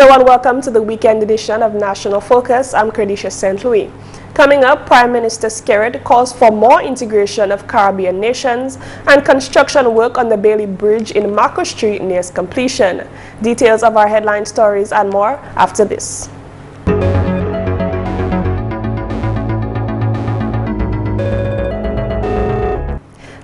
Hello and welcome to the weekend edition of National Focus. I'm Kerdisha St. Louis. Coming up, Prime Minister Skerrit calls for more integration of Caribbean nations and construction work on the Bailey Bridge in Macoucherie nears completion. Details of our headline stories and more after this.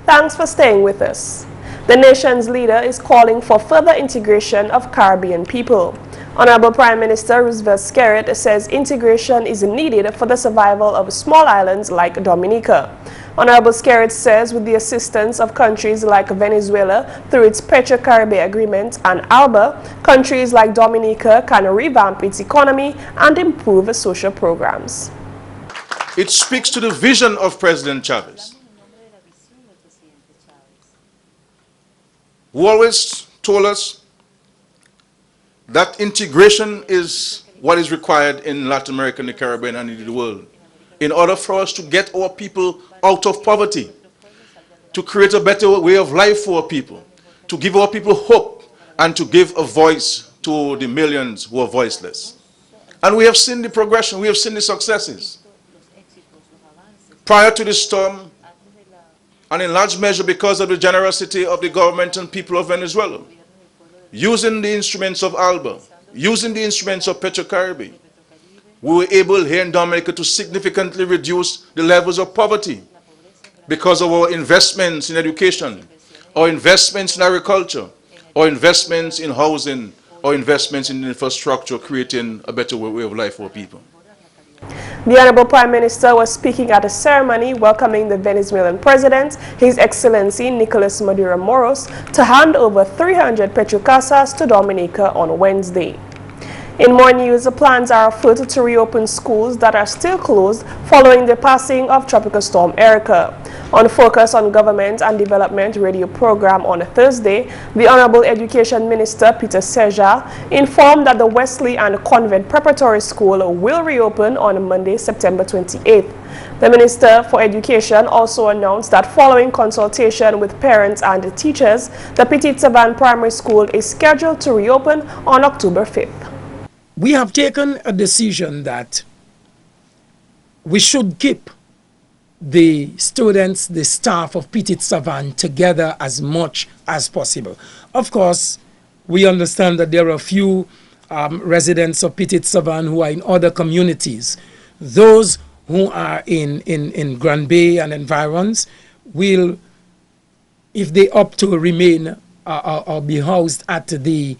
Thanks for staying with us. The nation's leader is calling for further integration of Caribbean people. Honorable Prime Minister Skerrit says integration is needed for the survival of small islands like Dominica. Honorable Skerrit says with the assistance of countries like Venezuela through its Petro-Caribbean agreement and ALBA, countries like Dominica can revamp its economy and improve social programs. It speaks to the vision of President Chavez, who always told us that integration is what is required in Latin America, and the Caribbean, and in the world, in order for us to get our people out of poverty, to create a better way of life for our people, to give our people hope, and to give a voice to the millions who are voiceless. And we have seen the progression, we have seen the successes. Prior to the storm, and in large measure because of the generosity of the government and people of Venezuela, using the instruments of ALBA, using the instruments of Petro-Caribbean, we were able here in Dominica to significantly reduce the levels of poverty because of our investments in education, our investments in agriculture, our investments in housing, our investments in infrastructure, creating a better way of life for people. The Honorable Prime Minister was speaking at a ceremony welcoming the Venezuelan President, His Excellency Nicolas Maduro Moros, to hand over 300 Petrocasas to Dominica on Wednesday. In more news, plans are afoot to reopen schools that are still closed following the passing of Tropical Storm Erica. On Focus on Government and Development radio program on Thursday, the Honorable Education Minister Peter Seja informed that the Wesley and Convent Preparatory School will reopen on Monday, September 28th. The Minister for Education also announced that following consultation with parents and teachers, the Petite Savane Primary School is scheduled to reopen on October 5th. We have taken a decision that we should keep the students, the staff of Petite Savane together as much as possible. Of course, we understand that there are a few residents of Petite Savane who are in other communities. Those who are in Grand Bay and environs will, if they opt to remain or be housed at the,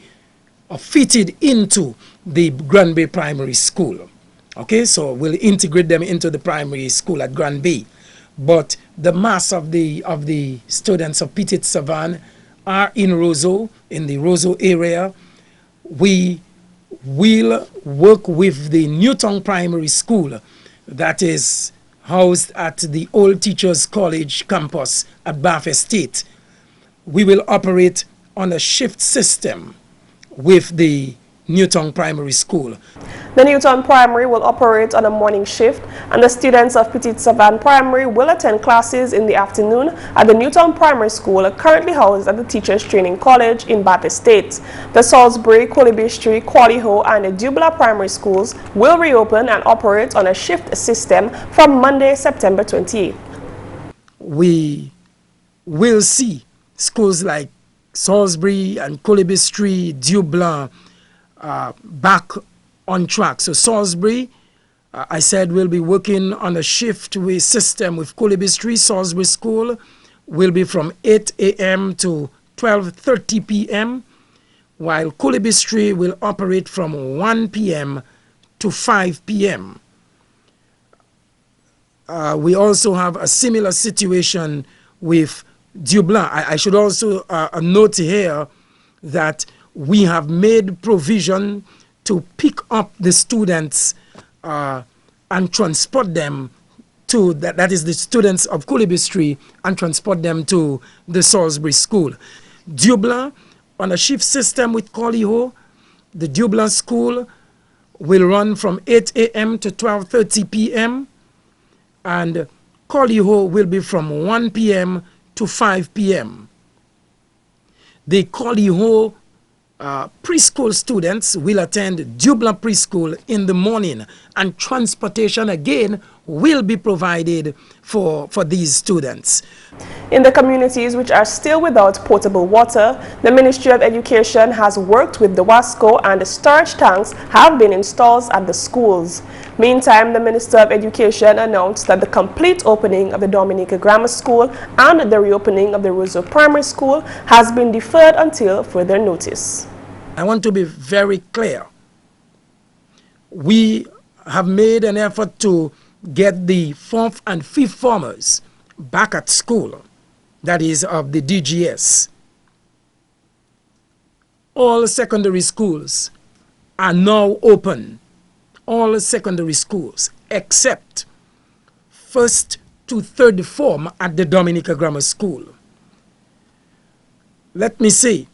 or fitted into the Grand Bay Primary School. Okay, so we'll integrate them into the primary school at Grand Bay. But the mass of the students of Petite Savane are in Roseau, in the Roseau area. We will work with the Newtown Primary School that is housed at the Old Teachers College campus at Bath Estate. We will operate on a shift system with the Newtown Primary School. The Newtown Primary will operate on a morning shift, and the students of Petite Savane Primary will attend classes in the afternoon at the Newtown Primary School, currently housed at the Teachers Training College in Bath Estate. The Salisbury, Kerdisha, Qualiho, and the Dubla Primary Schools will reopen and operate on a shift system from Monday, September 28th. We will see schools like Salisbury and Kerdisha, Dubla back on track. So Salisbury, I said, will be working on a shift system with Kerdisha. Salisbury School will be from 8 a.m. to 12:30 p.m., while Kerdisha will operate from 1 p.m. to 5 p.m. We also have a similar situation with Dubla. I should also note here that we have made provision to pick up the students and transport them to, that is the students of Kerdisha, and transport them to the Salisbury School. Dubla, on a shift system with Qualiho, the Dubla School will run from 8 a.m. to 12:30 p.m. and Qualiho will be from 1 p.m. to 5 p.m. The Qualiho preschool students will attend Dublin Preschool in the morning, and transportation again will be provided for these students. In the communities which are still without potable water, the Ministry of Education has worked with the WASCO, and the storage tanks have been installed at the schools. Meantime, the Minister of Education announced that the complete opening of the Dominica Grammar School and the reopening of the Roseau Primary School has been deferred until further notice. I want to be very clear. We have made an effort to get the 4th and 5th formers back at school, that is of the DGS. All secondary schools are now open. All secondary schools except 1st to 3rd form at the Dominica Grammar School. Let me say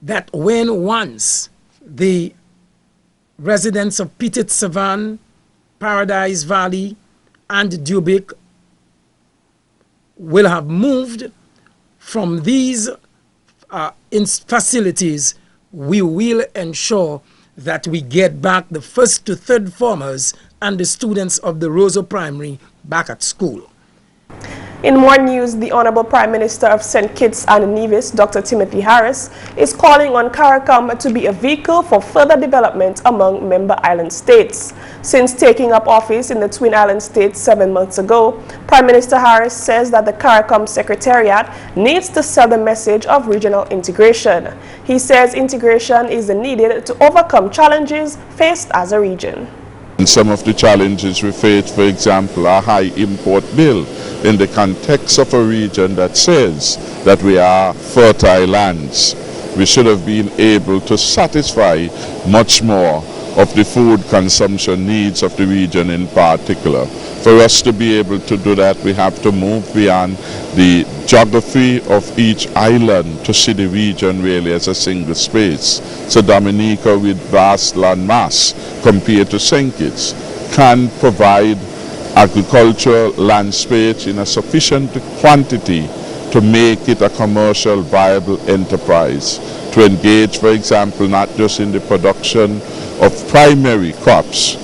that when once the residents of Petit Savan, Paradise Valley, and Dubic will have moved from these facilities, we will ensure that we get back the 1st to 3rd formers and the students of the Roseau Primary back at school. In more news, the Honorable Prime Minister of St. Kitts and Nevis, Dr. Timothy Harris, is calling on CARICOM to be a vehicle for further development among member island states. Since taking up office in the Twin Island states 7 months ago, Prime Minister Harris says that the CARICOM Secretariat needs to sell the message of regional integration. He says integration is needed to overcome challenges faced as a region. Some of the challenges we face, for example, a high import bill in the context of a region that says that we are fertile lands. We should have been able to satisfy much more of the food consumption needs of the region in particular. For us to be able to do that, we have to move beyond the geography of each island to see the region really as a single space. So Dominica, with vast land mass compared to St. Kitts, can provide agricultural land space in a sufficient quantity to make it a commercial viable enterprise, to engage, for example, not just in the production of primary crops,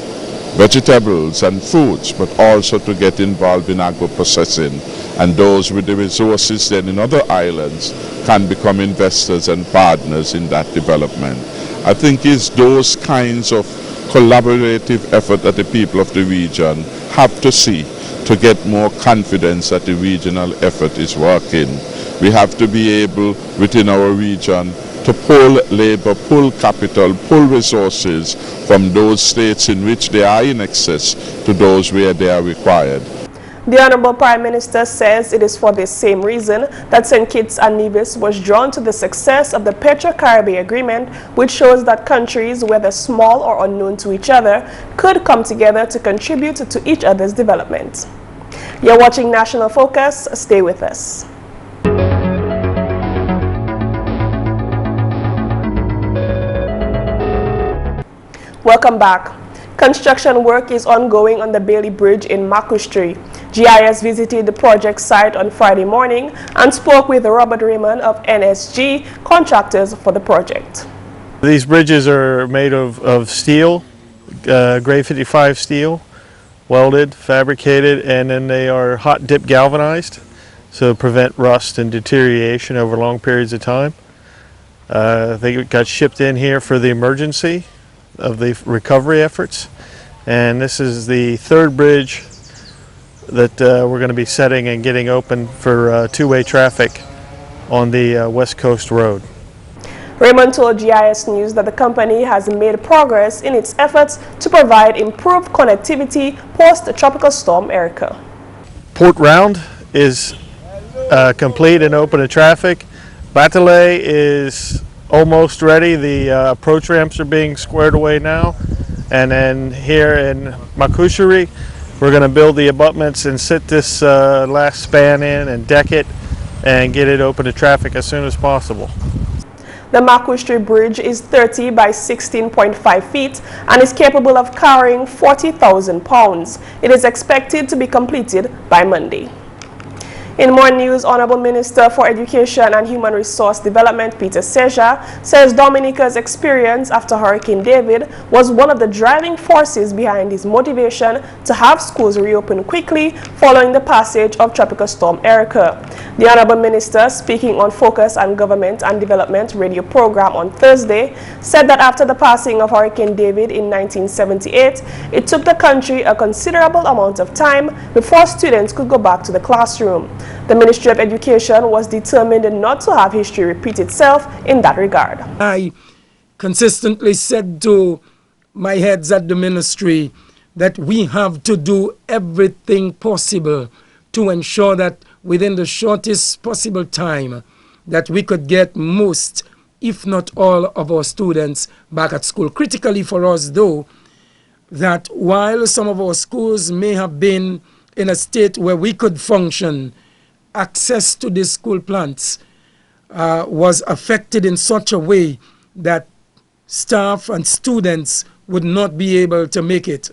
vegetables and fruits, but also to get involved in agro-processing. And those with the resources then in other islands can become investors and partners in that development. I think it's those kinds of collaborative effort that the people of the region have to see to get more confidence that the regional effort is working. We have to be able within our region to pull labor, pull capital, pull resources from those states in which they are in excess to those where they are required. The Honorable Prime Minister says it is for this same reason that St. Kitts and Nevis was drawn to the success of the Petro-Caribbean Agreement, which shows that countries, whether small or unknown to each other, could come together to contribute to each other's development. You're watching National Focus. Stay with us. Welcome back. Construction work is ongoing on the Bailey Bridge in Macoucherie. GIS visited the project site on Friday morning and spoke with Robert Raymond of NSG, contractors for the project. These bridges are made of steel, grade 55 steel, welded, fabricated, and then they are hot dip galvanized to prevent rust and deterioration over long periods of time. They got shipped in here for the emergency of the recovery efforts, and this is the third bridge that we're going to be setting and getting open for two-way traffic on the West Coast Road. Raymond told GIS News that the company has made progress in its efforts to provide improved connectivity post-Tropical Storm Erica. Port Round is complete and open to traffic. Batelay is almost ready. The approach ramps are being squared away now. And then here in Macoucherie, we're going to build the abutments and sit this last span in and deck it and get it open to traffic as soon as possible. The Macoucherie Bridge is 30 by 16.5 feet and is capable of carrying 40,000 pounds. It is expected to be completed by Monday. In more news, Honorable Minister for Education and Human Resource Development Peter Skerrit says Dominica's experience after Hurricane David was one of the driving forces behind his motivation to have schools reopen quickly following the passage of Tropical Storm Erica. The Honorable Minister, speaking on Focus on Government and Development radio program on Thursday, said that after the passing of Hurricane David in 1978, it took the country a considerable amount of time before students could go back to the classroom. The Ministry of Education was determined not to have history repeat itself in that regard. I consistently said to my heads at the ministry that we have to do everything possible to ensure that within the shortest possible time that we could get most, if not all, of our students back at school. Critically for us, though, that while some of our schools may have been in a state where we could function, access to the school plants was affected in such a way that staff and students would not be able to make it.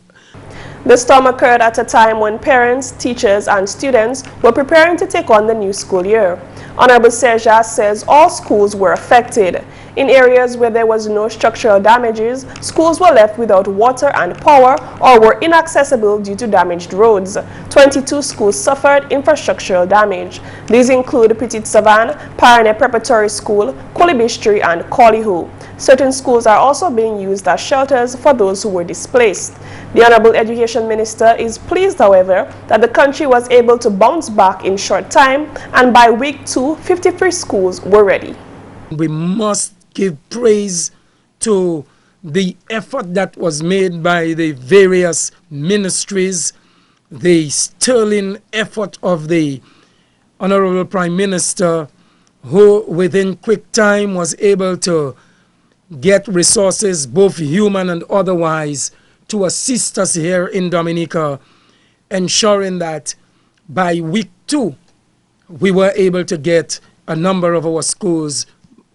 The storm occurred at a time when parents, teachers, and students were preparing to take on the new school year. Honorable Skerrit says all schools were affected. In areas where there was no structural damages, schools were left without water and power or were inaccessible due to damaged roads. 22 schools suffered infrastructural damage. These include Petit Savan, Pioneer Preparatory School, Kerdisha, and Kolihu. Certain schools are also being used as shelters for those who were displaced. The Honorable Education Minister is pleased, however, that the country was able to bounce back in short time, and by week 2, 53 schools were ready. We must give praise to the effort that was made by the various ministries, the sterling effort of the Honorable Prime Minister, who within quick time was able to get resources, both human and otherwise, to assist us here in Dominica, ensuring that by week 2, we were able to get a number of our schools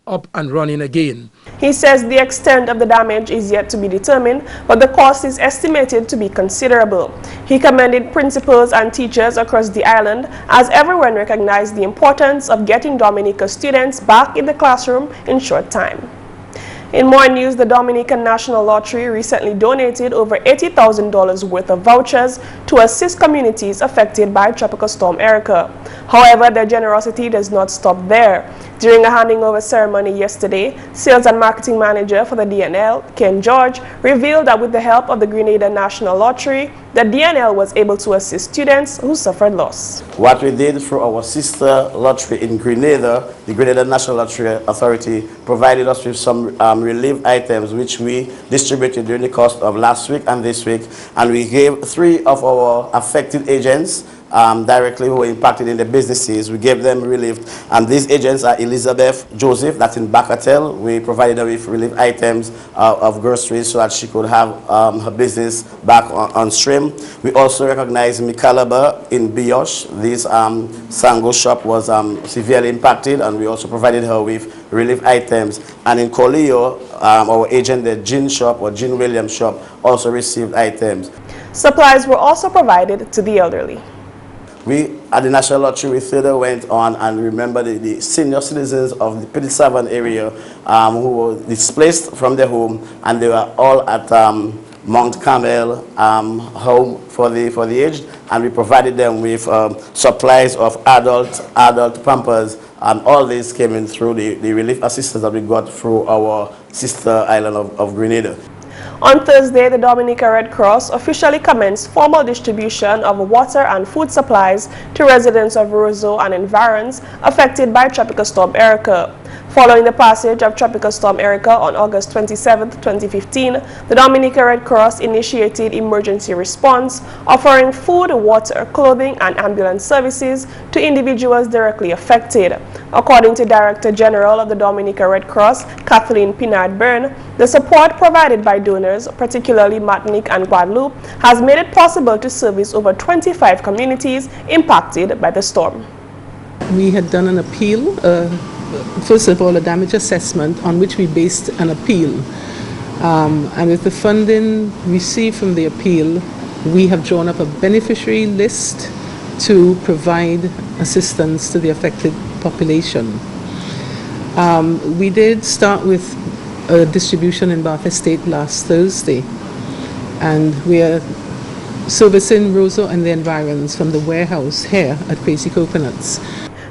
up and running again. He says the extent of the damage is yet to be determined, but the cost is estimated to be considerable. He commended principals and teachers across the island as everyone recognized the importance of getting Dominica students back in the classroom in short time. In more news, the Dominican National Lottery recently donated over $80,000 worth of vouchers to assist communities affected by Tropical Storm Erica. However, their generosity does not stop there. During a handing over ceremony yesterday, Sales and Marketing Manager for the DNL, Ken George, revealed that with the help of the Grenada National Lottery, the DNL was able to assist students who suffered loss. What we did through our sister lottery in Grenada, the Grenada National Lottery Authority provided us with some relief items which we distributed during the course of last week and this week, and we gave 3 of our affected agents directly who were impacted in the businesses. We gave them relief, and these agents are Elizabeth Joseph, that's in Bacatel. We provided her with relief items of groceries so that she could have her business back on stream. We also recognize Mikalaba in Biosh. This Sango shop was severely impacted, and we also provided her with relief items. And in Colio, our agent, the Jean shop or Jean Williams shop, also received items. Supplies were also provided to the elderly. We, at the National Lottery, we further went on and remember the senior citizens of the Petit Savan area who were displaced from their home, and they were all at Mount Carmel home for the aged, and we provided them with supplies of adult pampers, and all this came in through the relief assistance that we got through our sister island of Grenada. On Thursday, the Dominica Red Cross officially commenced formal distribution of water and food supplies to residents of Roseau and environs affected by Tropical Storm Erica. Following the passage of Tropical Storm Erica on August 27, 2015, the Dominica Red Cross initiated emergency response, offering food, water, clothing, and ambulance services to individuals directly affected. According to Director General of the Dominica Red Cross, Kathleen Pinard-Byrne, the support provided by donors, particularly Martinique and Guadeloupe, has made it possible to service over 25 communities impacted by the storm. We had done an appeal, first of all a damage assessment on which we based an appeal. And with the funding received from the appeal, we have drawn up a beneficiary list to provide assistance to the affected population. We did start with a distribution in Bath Estate last Thursday, and we are servicing Roseau and the environs from the warehouse here at Crazy Coconuts.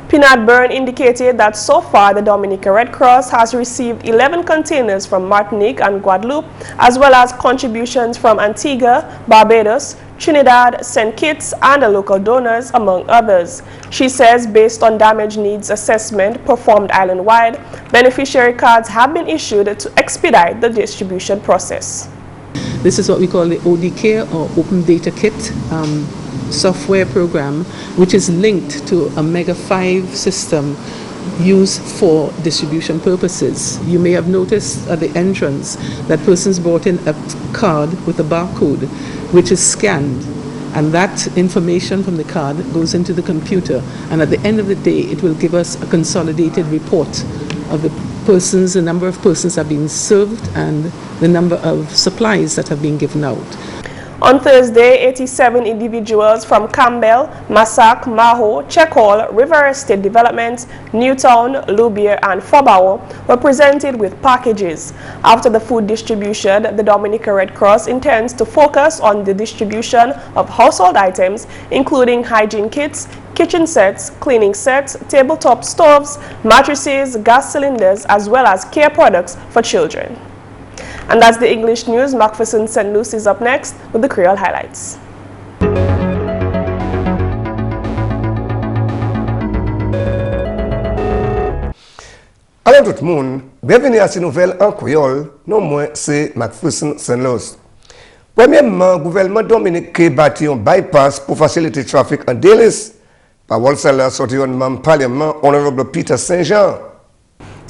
Peanut Byrne indicated that so far the Dominica Red Cross has received 11 containers from Martinique and Guadeloupe, as well as contributions from Antigua, Barbados, Trinidad, St. Kitts, and the local donors, among others. She says based on damage needs assessment performed island-wide, beneficiary cards have been issued to expedite the distribution process. This is what we call the ODK, or Open Data Kit software program, which is linked to a Mega 5 system used for distribution purposes. You may have noticed at the entrance that persons brought in a card with a barcode which is scanned, and that information from the card goes into the computer, and at the end of the day it will give us a consolidated report of the persons, the number of persons that have been served, and the number of supplies that have been given out. On Thursday, 87 individuals from Campbell, Massac, Maho, Checkhall, River Estate Development, Newtown, Loubier, and Fobawo were presented with packages. After the food distribution, the Dominica Red Cross intends to focus on the distribution of household items, including hygiene kits, kitchen sets, cleaning sets, tabletop stoves, mattresses, gas cylinders, as well as care products for children. And that's the English news. McPherson St. Luce is up next with the Creole highlights. Alors tout le monde, bienvenue à cette nouvelle en créole. Non moi c'est McPherson St. Luce. Premièrement, le gouvernement dominicain bâti un bypass pour faciliter le trafic en délice. Parole celle-là sorti en parlement honorable Peter Saint-Jean.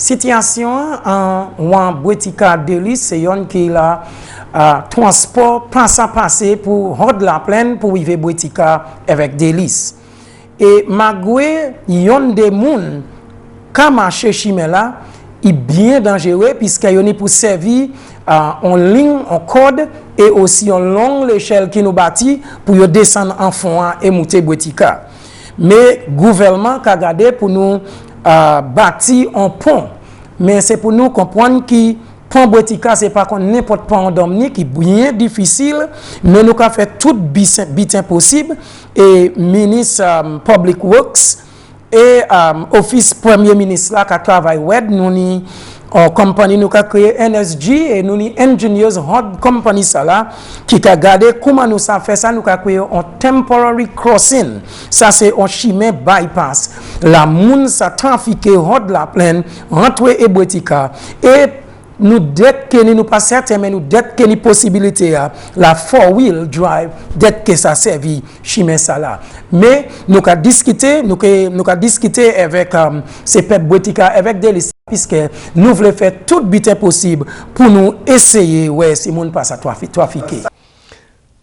Situation en Boetica Delis, c'est yon qui la transport passer pour rendre la plaine pour vivre Boetica avec Delis. Et malgré yon des moun ka marché chimela, il bien dangereux puisque yon est pour servir en ligne, en code et aussi en longue l'échelle qui nous bâtit pour yo descendre en fond et monter Boetica. Mais gouvernement ka gardé pour nous bâti un pont, mais c'est pour nous comprendre que pont Boetica c'est pas comme n'importe pont en Dominique qui est bien difficile, mais nous avons fait tout bitin possible et ministre Public Works et office Premier Ministre là qui travaille web nous ni en compagnie nous a créé NSG et nous ni engineers hot company ça là qui a gardé comment nous ça fait ça nous a créé un temporary crossing ça c'est un chemin bypass la moun ça trafiquer hot la plaine rentrer et Boetica et nous dès que nous pas certain mais nous dès que ni possibilité la four wheel drive dès que ça servi chemin ça là mais nous a discuté avec ces peuple Boetica avec des puisque nous voulons faire tout but possible pour nous essayer ouais si monde passe à trafiquer.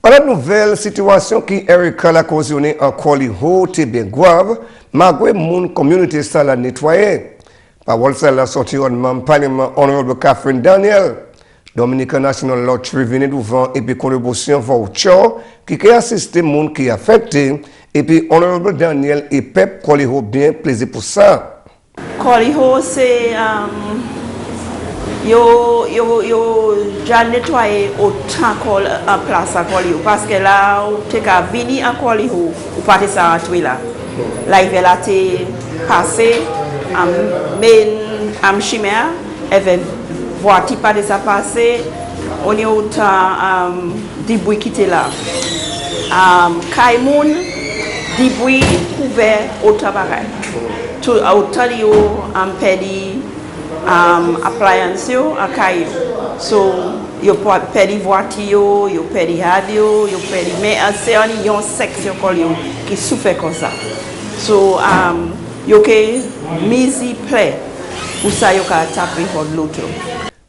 La nouvelle situation qui Erika l'a cautionné en Koliho est bien grave malgré mon communauté ça la nettoyer. Parole celle la sortie en parlement honorable Catherine Daniel. Dominica National Lottery venait devant et puis contribution voucher qui a assisté monde qui affecté et puis honorable Daniel et Pep Koliho bien plaisir pour ça. Koliho c'est yo déjà nettoyé autant en place à Koliho parce que là tu as venu à Koliho ou pas ça à toi là il va là te passer am chimère et voir ti pas de ça passer on est autant du bruit qui était là Kaimoun du bruit couvert autant pareil to autant yo pedi appliance yo akayo so yo pedi voiture yo pedi radio yo pedi mais c'est une yon section qui souffre comme ça so yo ke mise play pour ça yo ka taper pour l'autre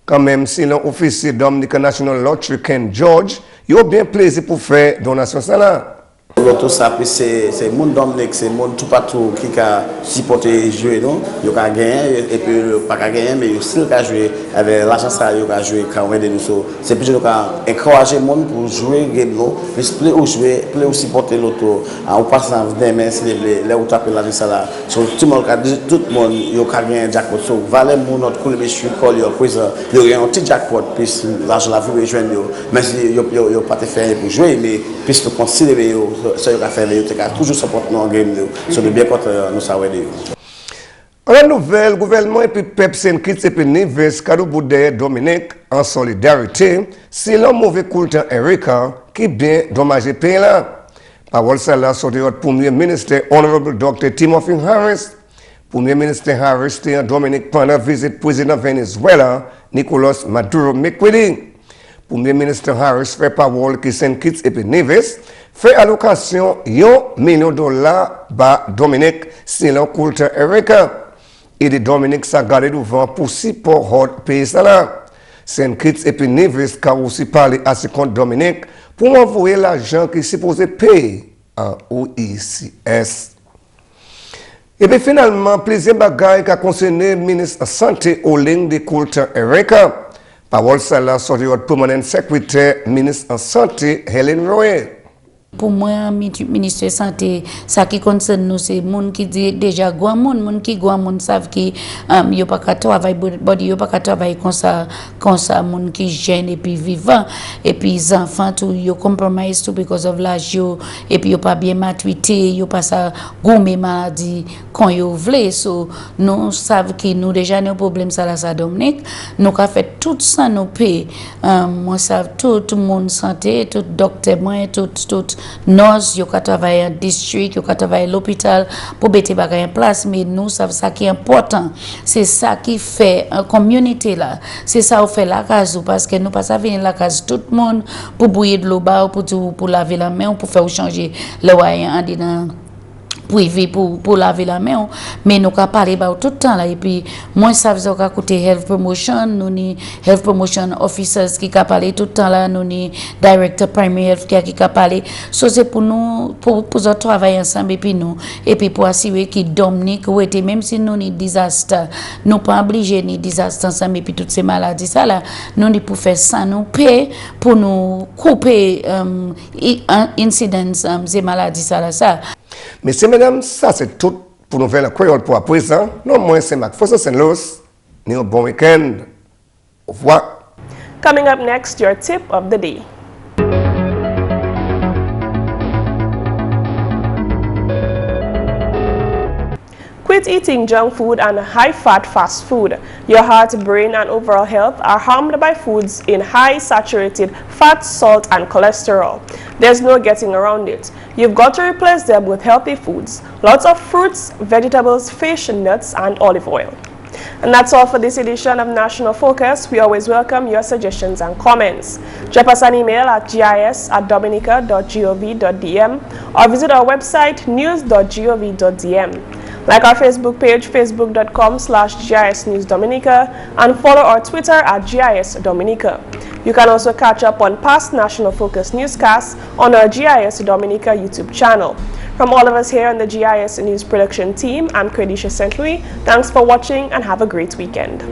quand même si l'officier Dominica National Lottery Ken George yo bien plaisir pour faire donation ça là. l'auto ça c'est monde Dominique, c'est monde tout partout qui a supporté jouer non, il a gagné et puis pas gagner mais il aussi a joué avec l'argent ça il a joué quand on nous c'est plus nous encourager monde pour jouer game non, plus ou jouer, plus ou supporter l'auto en passant demain c'est les ou taper la vie ça là. So tout le monde il a gagné jackpot so valait mon notre coule mais je suis call your quiz il y a un petit jackpot puis l'argent la vie joindre mais yo pas te faire pour jouer mais puisque considérer ça yo ka faire yo toujours supporter dans game so de bien contre nous ça ouais. La nouvelle gouvernement et puis Pepsen quitte et puis Nives Kadouboudé Dominique en solidarité c'est le mauvais culture Erika qui bien dommagé pays là. Parole celle-là sorti au Premier ministre Honorable Dr. Timothy Harris. Premier ministre Harris était en Dominique pendant visite président Venezuela Nicolas Maduro Mercredi. Premier ministre Harris fait parole qui Saint Kitts et puis Nevis fait allocation $1 million à Dominique c'est le culture Erika. Et de Dominique s'est gardé devant pour support pays là. Saint Kitts et puis Nevis qui a aussi parlé à ce compte Dominique pour envoyer l'argent qui est supposé payer en OICS. Et puis finalement, plusieurs bagailles qui a concerné le ministre de la Santé au ligne de culture Erika. Parole celle-là sorti au permanent secrétaire ministre de la Santé Helen Roy. Pour moi, ministre de Santé, ça qui concerne nous, c'est monde qui dit déjà monde qui savent que yo pas qu'à travailler body yo pas qu'à travailler comme ça monde qui jeune et puis vivant et puis les enfants tout yo compromise tout because of l'âge yo et puis yo pas bien maturité yo pas ça gomme maladie quand yo vle so nous savent que nous déjà nos problèmes ça là ça Dominique nous qu'a fait tout ça nous paye moi savent tout le monde santé tout docteur moi tout nurse yo ka travailler en district yo ka travailler l'hôpital pour mettre bagay en place mais nous savons ça qui est important c'est ça qui fait une communauté là c'est ça on fait la case parce que nous pas ça venir la case tout le monde pour bouillir de l'eau pour laver la main ou pour faire changer le wire en dedans privé pour laver la main mais nous ka parler tout le temps là et puis moi ça veut dire côté health promotion nous ni health promotion officers qui ka parler tout le temps là nous ni director primary health care qui ka parler so c'est pour nous pour travailler ensemble et puis pour assurer que Dominique ou était même si nous ni disaster nous pas obligé ni disaster ensemble et puis toutes ces maladies ça là nous ni pour faire ça nous paie pour nous couper incidents ces maladies ça là ça. Messieurs, mesdames, ça c'est tout pour nous faire la créole pour à présent. Non, moi c'est McPherson St. Luce. Un bon week-end. Au revoir. Coming up next, your tip of the day. Quit eating junk food and high-fat fast food. Your heart, brain, and overall health are harmed by foods in high saturated fat, salt, and cholesterol. There's no getting around it. You've got to replace them with healthy foods. Lots of fruits, vegetables, fish, nuts, and olive oil. And that's all for this edition of National Focus. We always welcome your suggestions and comments. Drop us an email at gis@dominica.gov.dm or visit our website news.gov.dm. Like our Facebook page, facebook.com/GIS News Dominica, and follow our Twitter at GIS Dominica. You can also catch up on past National Focus newscasts on our GIS Dominica YouTube channel. From all of us here on the GIS News production team, I'm Kerdisha St. Louis. Thanks for watching and have a great weekend.